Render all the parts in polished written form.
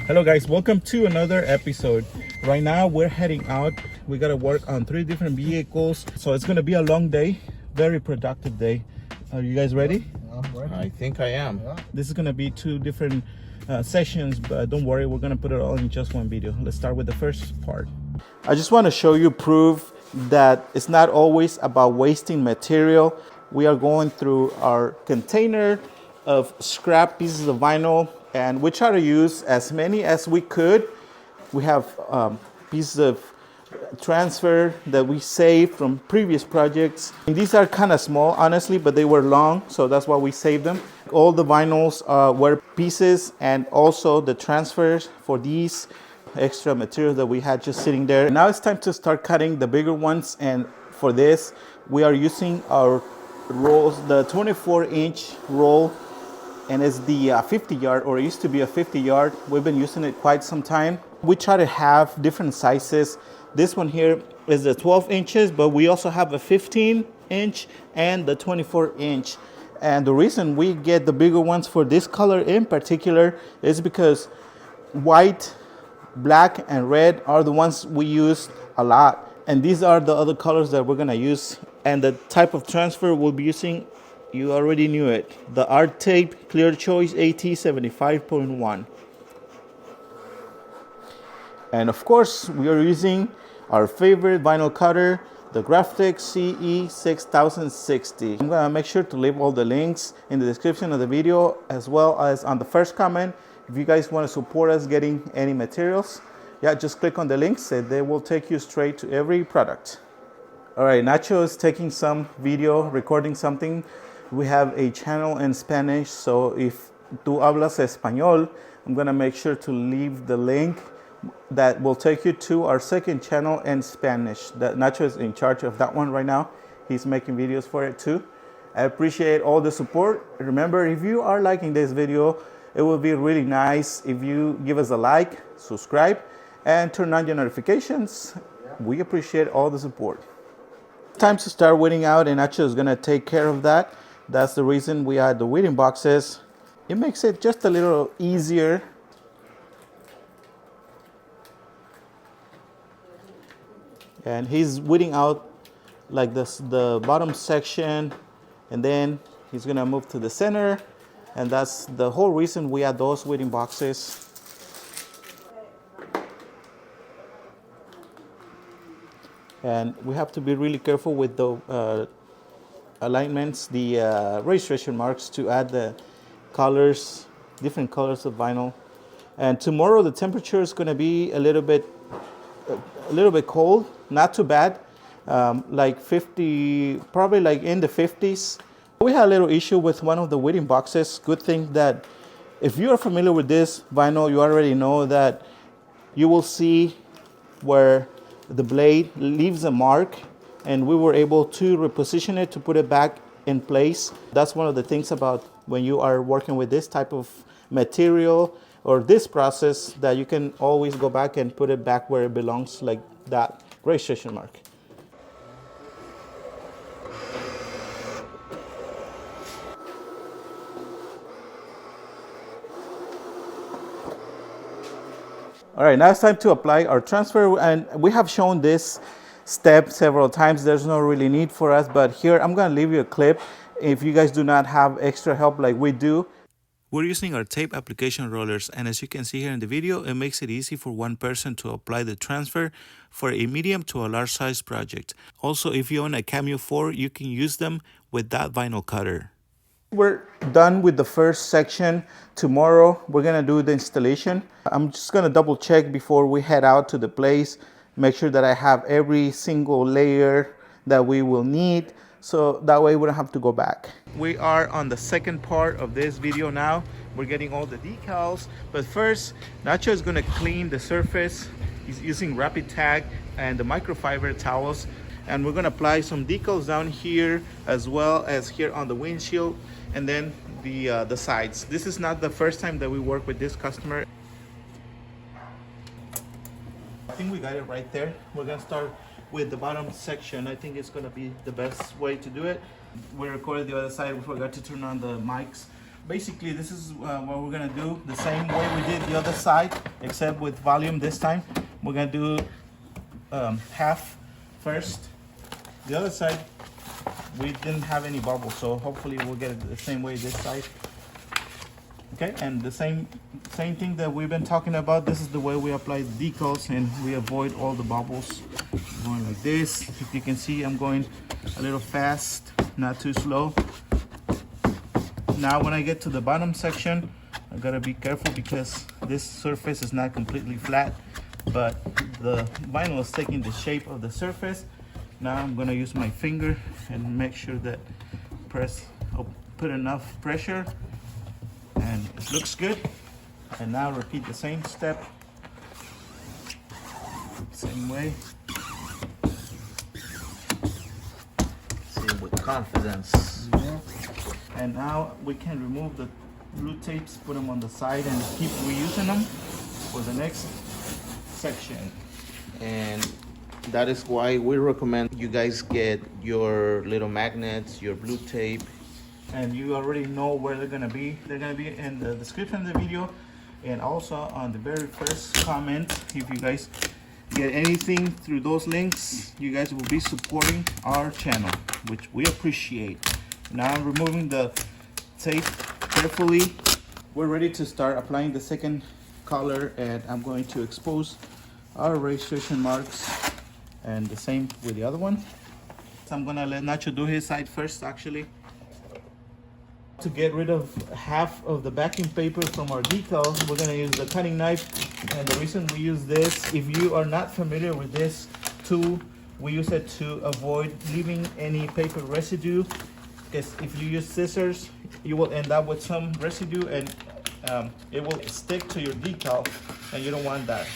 Hello guys, welcome to another episode. Right now we're heading out. We got to work on 3 different vehicles. So it's going to be a long day, very productive day. Are you guys ready? I'm ready. I think I am. Yeah. This is going to be 2 different sessions, but don't worry, we're going to put it all in just one video. Let's start with the first part. I just want to show you proof that it's not always about wasting material. We are going through our container of scrap pieces of vinyl, and we try to use as many as we could. We have pieces of transfer that we saved from previous projects. And these are kind of small, honestly, but they were long, so that's why we saved them. All the vinyls were pieces, and also the transfers for these extra material that we had just sitting there. Now it's time to start cutting the bigger ones, and for this we are using our rolls, the 24-inch roll, and it's the 50 yard, or it used to be a 50 yard. We've been using it quite some time. We try to have different sizes. This one here is the 12 inches, but we also have a 15 inch and the 24 inch. And the reason we get the bigger ones for this color in particular is because white, black, and red are the ones we use a lot. And these are the other colors that we're gonna use. And the type of transfer we'll be using, you already knew it. The Art Tape Clear Choice AT 75.1. And of course, we are using our favorite vinyl cutter, the Graphic CE 6060. I'm gonna make sure to leave all the links in the description of the video, as well as on the first comment. If you guys want to support us getting any materials, just click on the links and they will take you straight to every product. All right, Nacho is taking some video, recording something. We have a channel in Spanish, so if tú hablas español, I'm gonna make sure to leave the link that will take you to our second channel in Spanish. That Nacho is in charge of that one right now. He's making videos for it too. I appreciate all the support. Remember, if you are liking this video, it would be really nice if you give us a like, subscribe, and turn on your notifications. We appreciate all the support. Time to start weeding out, and Nacho is gonna take care of that. That's the reason we add the weeding boxes. It makes it just a little easier. And he's weeding out like this, the bottom section, and then he's gonna move to the center. And that's the whole reason we add those weeding boxes. And we have to be really careful with the alignments, the registration marks, to add the colors, different colors of vinyl. And tomorrow the temperature is going to be a little bit cold, not too bad, like 50, probably like in the 50s. We had a little issue with one of the weeding boxes. Good thing that if you are familiar with this vinyl, you already know that you will see where the blade leaves a mark, and we were able to reposition it to put it back in place. That's one of the things about when you are working with this type of material or this process, that you can always go back and put it back where it belongs, like that registration mark. All right, now it's time to apply our transfer, and we have shown this step several times. There's no really need for us, but here I'm gonna leave you a clip if you guys do not have extra help like we do. We're using our tape application rollers, and as you can see here in the video, it makes it easy for one person to apply the transfer for a medium to a large size project. Also, if you own a Cameo 4, you can use them with that vinyl cutter. We're done with the first section. Tomorrow we're gonna do the installation. I'm just gonna double check before we head out to the place, make sure that I have every single layer that we will need, so that way we don't have to go back. We are on the second part of this video now. We're getting all the decals, but first Nacho is gonna clean the surface. He's using Rapid Tag and the microfiber towels, and we're gonna apply some decals down here as well as here on the windshield, and then the sides. This is not the first time that we work with this customer. I think we got it right there. We're gonna start with the bottom section. I think it's gonna be the best way to do it. We recorded the other side. We forgot to turn on the mics basically this is what we're gonna do the same way we did the other side, except with volume this time. We're gonna do half first. The other side we didn't have any bubbles, so hopefully we'll get it the same way this side. Okay, and the same thing that we've been talking about. This is the way we apply the decals, and we avoid all the bubbles. Going like this. If you can see, I'm going a little fast, not too slow. Now when I get to the bottom section, I gotta be careful because this surface is not completely flat, but the vinyl is taking the shape of the surface. Now I'm gonna use my finger and make sure that put enough pressure, and it looks good. And now repeat the same step, same way. See, with confidence. Yeah. And now we can remove the blue tapes, put them on the side, and keep reusing them for the next section. And that is why we recommend you guys get your little magnets, your blue tape. And you already know where they're gonna be. They're gonna be in the description of the video, and also on the very first comment. If you guys get anything through those links, you guys will be supporting our channel, which we appreciate. Now I'm removing the tape carefully. We're ready to start applying the second color, and I'm going to expose our registration marks, and the same with the other one. So I'm gonna let Nacho do his side first, actually. To get rid of half of the backing paper from our decal, we're gonna use the cutting knife. And the reason we use this, if you are not familiar with this tool, we use it to avoid leaving any paper residue. Because if you use scissors, you will end up with some residue, and it will stick to your decal, and you don't want that.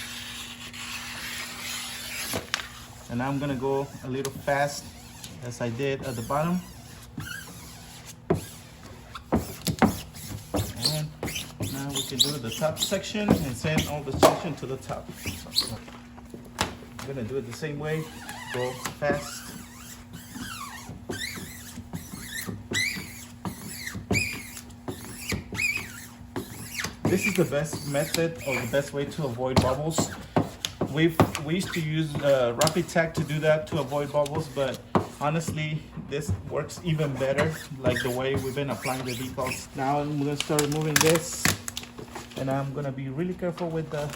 And I'm gonna go a little fast, as I did at the bottom. And now we can do the top section and send all the section to the top. I'm gonna do it the same way, go fast. This is the best method, or the best way to avoid bubbles. We used to use Rapid Tack to do that, to avoid bubbles, but honestly, this works even better, like the way we've been applying the decals. Now I'm gonna start removing this, and I'm gonna be really careful with the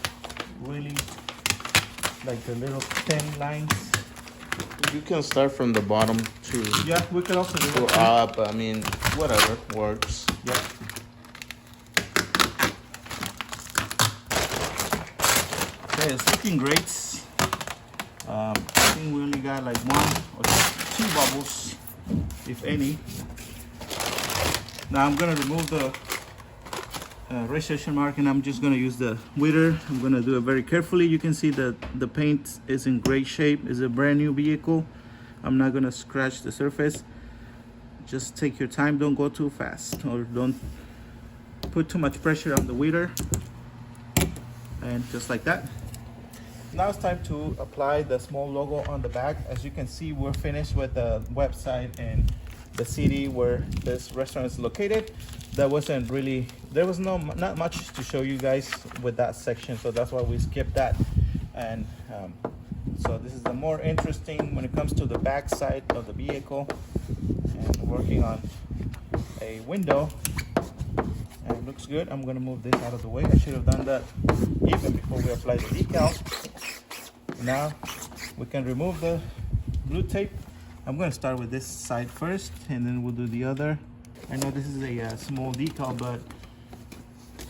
like the little thin lines. You can start from the bottom to Yeah, we could also do go that. up. I mean, whatever works. Yeah. Okay, it's looking great. I think we only got like one or two bubbles, if any. Now I'm gonna remove the registration mark, and I'm just gonna use the widder. I'm gonna do it very carefully. You can see that the paint is in great shape. It's a brand new vehicle. I'm not gonna scratch the surface. Just take your time, don't go too fast, or don't put too much pressure on the widder. And just like that. Now it's time to apply the small logo on the back. As you can see, we're finished with the website and the city where this restaurant is located. There was not much to show you guys with that section, so that's why we skipped that. And so this is the more interesting when it comes to the back side of the vehicle, and working on a window. And it looks good. I'm gonna move this out of the way. I should have done that even before we apply the decal. Now we can remove the blue tape. I'm gonna start with this side first, and then we'll do the other. I know this is a small decal, but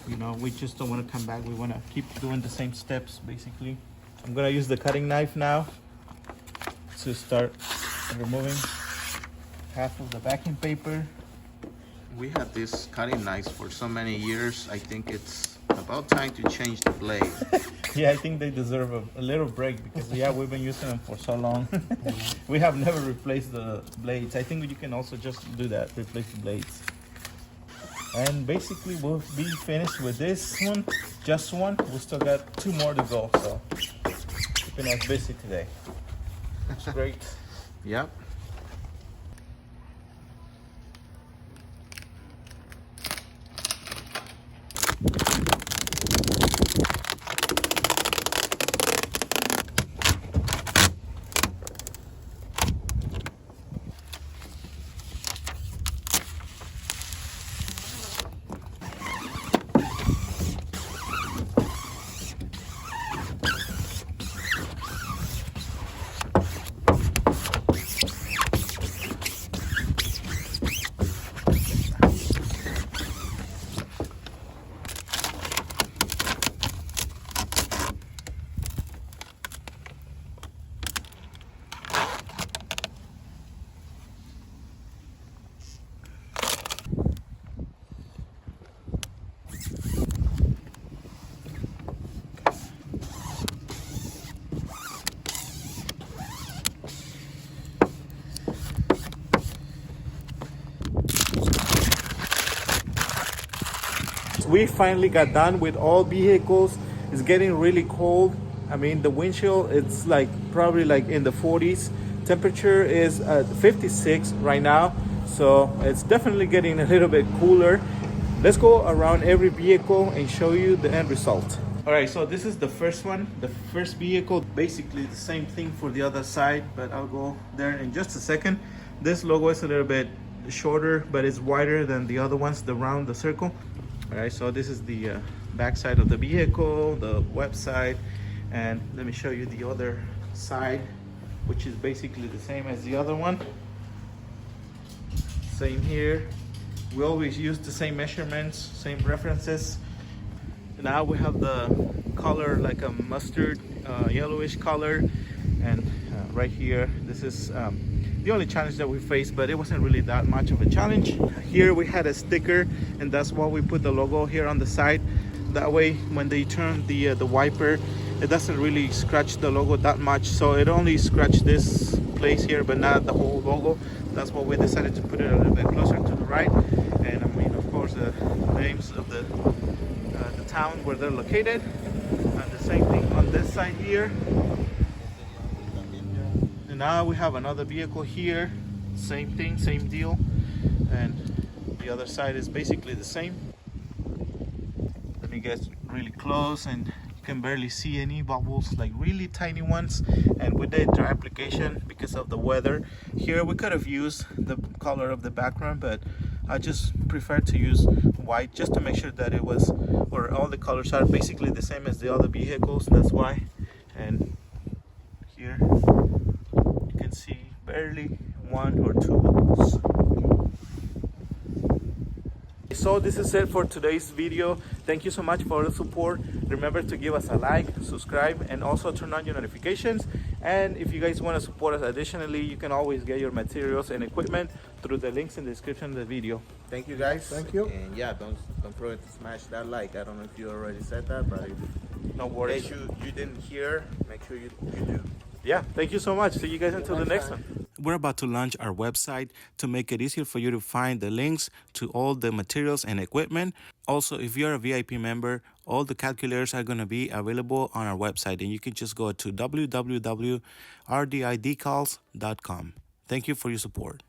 you know, we just don't want to come back. We want to keep doing the same steps, basically. I'm gonna use the cutting knife now to start removing half of the backing paper. We had this cutting knives for so many years. I think it's about time to change the blade. Yeah, I think they deserve a little break, because yeah, we've been using them for so long. We have never replaced the blades. I think you can also just do that, replace the blades. And basically we'll be finished with this one, just one. We still got two more to go, so keeping us busy today. It's great. Yep. we finally got done with all vehicles. It's getting really cold. I mean, the windshield, it's like probably like in the 40s. Temperature is 56 right now, so it's definitely getting a little bit cooler. Let's go around every vehicle and show you the end result. All right, so this is the first one, the first vehicle. Basically the same thing for the other side, but I'll go there in just a second. This logo is a little bit shorter, but it's wider than the other ones, the round, the circle. All right, so this is the back side of the vehicle, the website, and let me show you the other side, which is basically the same as the other one. Same here. We always use the same measurements, same references. Now we have the color like a mustard yellowish color, and right here, this is the only challenge that we faced, but it wasn't really that much of a challenge. Here we had a sticker, and that's why we put the logo here on the side. That way when they turn the wiper, it doesn't really scratch the logo that much, so it only scratched this place here but not the whole logo. That's why we decided to put it a little bit closer to the right. And I mean, of course, the names of the town where they're located, and the same thing on this side here. And now we have another vehicle here, same thing, same deal, and the other side is basically the same. Let me get really close, and you can barely see any bubbles, like really tiny ones. And with the Decal Application, because of the weather here, we could have used the color of the background, but I just prefer to use white just to make sure that it was, or all the colors are basically the same as the other vehicles. That's why. And here you can see barely one or two bubbles. So this is it for today's video. Thank you so much for the support. Remember to give us a like, subscribe, and also turn on your notifications. And if you guys want to support us additionally, you can always get your materials and equipment through the links in the description of the video. Thank you, guys. Thank you. And yeah, don't forget to smash that like. I don't know if you already said that, but if No worries. you didn't hear, make sure you do. Yeah, thank you so much. See you guys until the next time. one. We're about to launch our website to make it easier for you to find the links to all the materials and equipment. Also, if you're a VIP member, all the calculators are going to be available on our website, and you can just go to www.rdidecals.com. Thank you for your support.